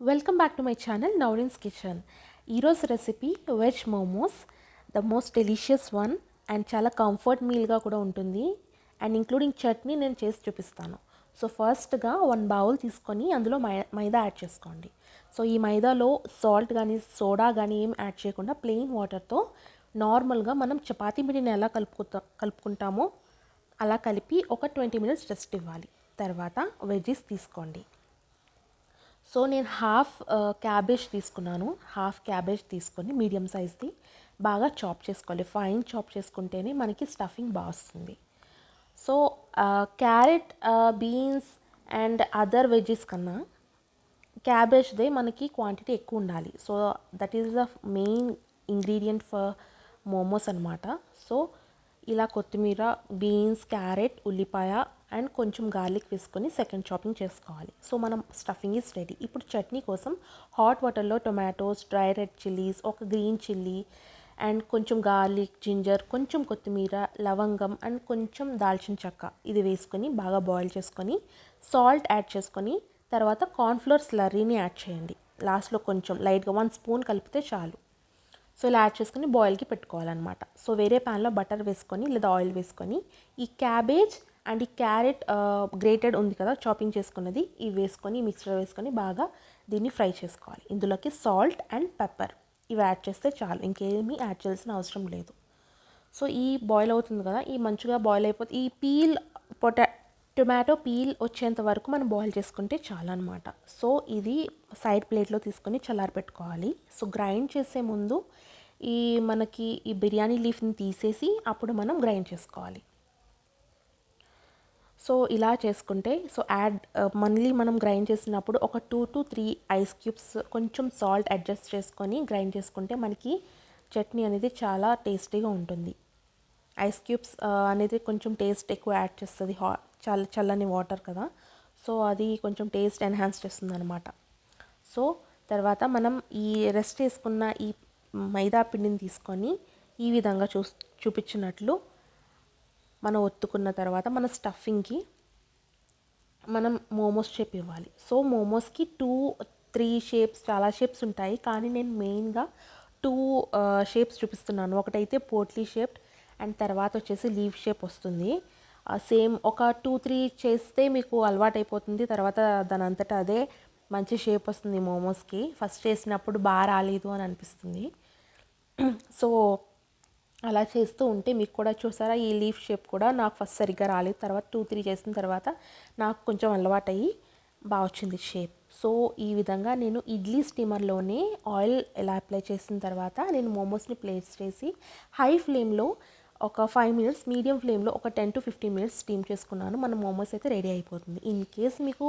Welcome back to my channel Naurin's kitchen. ఈరోజు recipe veg momos, the most delicious one and చాలా comfort మీల్గా కూడా ఉంటుంది. అండ్ ఇంక్లూడింగ్ చట్నీ నేను చేసి చూపిస్తాను. సో ఫస్ట్గా 1 బౌల్ తీసుకొని అందులో మైదా యాడ్ చేసుకోండి. సో ఈ మైదాలో సాల్ట్ కానీ సోడా కానీ ఏం యాడ్ చేయకుండా ప్లెయిన్ వాటర్తో నార్మల్గా మనం చపాతీ పిండిని ఎలా కలుపుకుంటామో అలా కలిపి ఒక 20 మినిట్స్ రెస్ట్ ఇవ్వాలి. తర్వాత వెజ్జీస్ తీసుకోండి. సో నేను హాఫ్ క్యాబేజ్ తీసుకున్నాను. హాఫ్ క్యాబేజ్ తీసుకొని మీడియం సైజ్ది బాగా చాప్ చేసుకోవాలి. ఫైన్ చాప్ చేసుకుంటేనే మనకి స్టఫింగ్ బాగా వస్తుంది. So carrot, beans and other veggies కన్నా క్యాబేజ్దే మనకి క్వాంటిటీ ఎక్కువ ఉండాలి. So that is the main ingredient for momos అనమాట. సో ఇలా కొత్తిమీర, బీన్స్, క్యారెట్, ఉల్లిపాయ అండ్ కొంచెం గార్లిక్ వేసుకొని సెకండ్ చాపింగ్ చేసుకోవాలి. సో మనం స్టఫింగ్ ఈజ్ రెడీ. ఇప్పుడు చట్నీ కోసం హాట్ వాటర్లో టొమాటోస్, డ్రై రెడ్ చిల్లీస్, ఒక గ్రీన్ చిల్లీ అండ్ కొంచెం గార్లిక్, జింజర్, కొంచెం కొత్తిమీర, లవంగం అండ్ కొంచెం దాల్చిన చెక్క ఇది వేసుకొని బాగా బాయిల్ చేసుకొని సాల్ట్ యాడ్ చేసుకొని తర్వాత కార్న్ఫ్లోర్ స్లర్రీని యాడ్ చేయండి. లాస్ట్లో కొంచెం లైట్గా 1 స్పూన్ కలిపితే చాలు. సో ఇలా యాడ్ చేసుకొని బాయిల్కి పెట్టుకోవాలన్నమాట. సో వేరే ప్యాన్లో బటర్ వేసుకొని లేదా ఆయిల్ వేసుకొని ఈ క్యాబేజ్ అండ్ ఈ క్యారెట్ గ్రేటెడ్ ఉంది కదా చాపింగ్ చేసుకున్నది ఇవి వేసుకొని మిక్సర్ వేసుకొని బాగా దీన్ని ఫ్రై చేసుకోవాలి. ఇందులోకి సాల్ట్ అండ్ పెప్పర్ ఇవి యాడ్ చేస్తే చాలు, ఇంకేమీ యాడ్ చేయాల్సిన అవసరం లేదు. సో ఈ బాయిల్ అవుతుంది కదా, ఈ మంచిగా బాయిల్ అయిపోతే ఈ పీల్ టొమాటో పీల్ వచ్చేంత వరకు మనం బాయిల్ చేసుకుంటే చాలా అనమాట. సో ఇది సైడ్ ప్లేట్లో తీసుకొని చల్లారి పెట్టుకోవాలి. సో గ్రైండ్ చేసే ముందు మనకి ఈ బిర్యానీ లీఫ్ని తీసేసి అప్పుడు మనం గ్రైండ్ చేసుకోవాలి. సో ఇలా చేసుకుంటే మళ్ళీ మనం గ్రైండ్ చేసినప్పుడు ఒక 2 to 3 ఐస్ క్యూబ్స్ కొంచెం సాల్ట్ అడ్జస్ట్ చేసుకొని గ్రైండ్ చేసుకుంటే మనకి చట్నీ అనేది చాలా టేస్టీగా ఉంటుంది. ఐస్ క్యూబ్స్ అనేది కొంచెం టేస్ట్ ఎక్కువ యాడ్ చేస్తుంది, చల్లని వాటర్ కదా, సో అది కొంచెం టేస్ట్ ఎన్హాన్స్ చేస్తుంది అనమాట. సో తర్వాత మనం ఈ రెస్ట్ చేసుకున్న ఈ మైదా పిండిని తీసుకొని ఈ విధంగా చూపించినట్లు మనం ఒత్తుకున్న తర్వాత మన స్టఫింగ్కి మనం మోమోస్ షేప్ ఇవ్వాలి. సో మోమోస్కి 2-3 షేప్స్, చాలా షేప్స్ ఉంటాయి, కానీ నేను మెయిన్గా 2 షేప్స్ చూపిస్తున్నాను. ఒకటైతే పోట్లీ షేప్ అండ్ తర్వాత వచ్చేసి లీవ్ షేప్ వస్తుంది. సేమ్ ఒక 2-3 చేస్తే మీకు అలవాటు అయిపోతుంది. తర్వాత దాని అంతటా అదే మంచి షేప్ వస్తుంది మోమోస్కి. ఫస్ట్ చేసినప్పుడు బాగా రాలేదు అని అనిపిస్తుంది. సో అలా చేస్తూ ఉంటే మీకు కూడా చూసారా ఈ లీఫ్ షేప్ కూడా నాకు ఫస్ట్ సరిగ్గా రాలేదు. తర్వాత 2-3 చేసిన తర్వాత నాకు కొంచెం అలవాటు అయ్యి బాగా వచ్చింది షేప్. సో ఈ విధంగా నేను ఇడ్లీ స్టీమర్లోనే ఆయిల్ ఎలా అప్లై చేసిన తర్వాత నేను మోమోస్ని ప్లేస్ చేసి హై ఫ్లేమ్లో ఒక 5 మినిట్స్, మీడియం ఫ్లేమ్లో ఒక 10 to 15 మినిట్స్ స్టీమ్ చేసుకున్నాను. మన మోమోస్ అయితే రెడీ అయిపోతుంది. ఇన్ కేస్ మీకు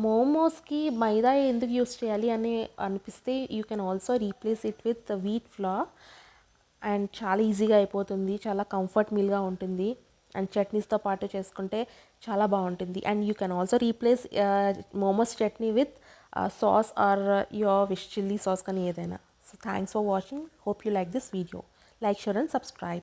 మోమోస్కి మైదా ఎందుకు యూస్ చేయాలి అని అనిపిస్తే you can also replace it with wheat flour and చాలా ఈజీగా అయిపోతుంది, చాలా కంఫర్ట్ మీల్గా ఉంటుంది అండ్ చట్నీస్తో పాటు చేసుకుంటే చాలా బాగుంటుంది. And you can also replace momos chutney with sauce or your wish chilli sauce కానీ ఏదైనా. So thanks for watching. Hope you like this video. Like, share and subscribe.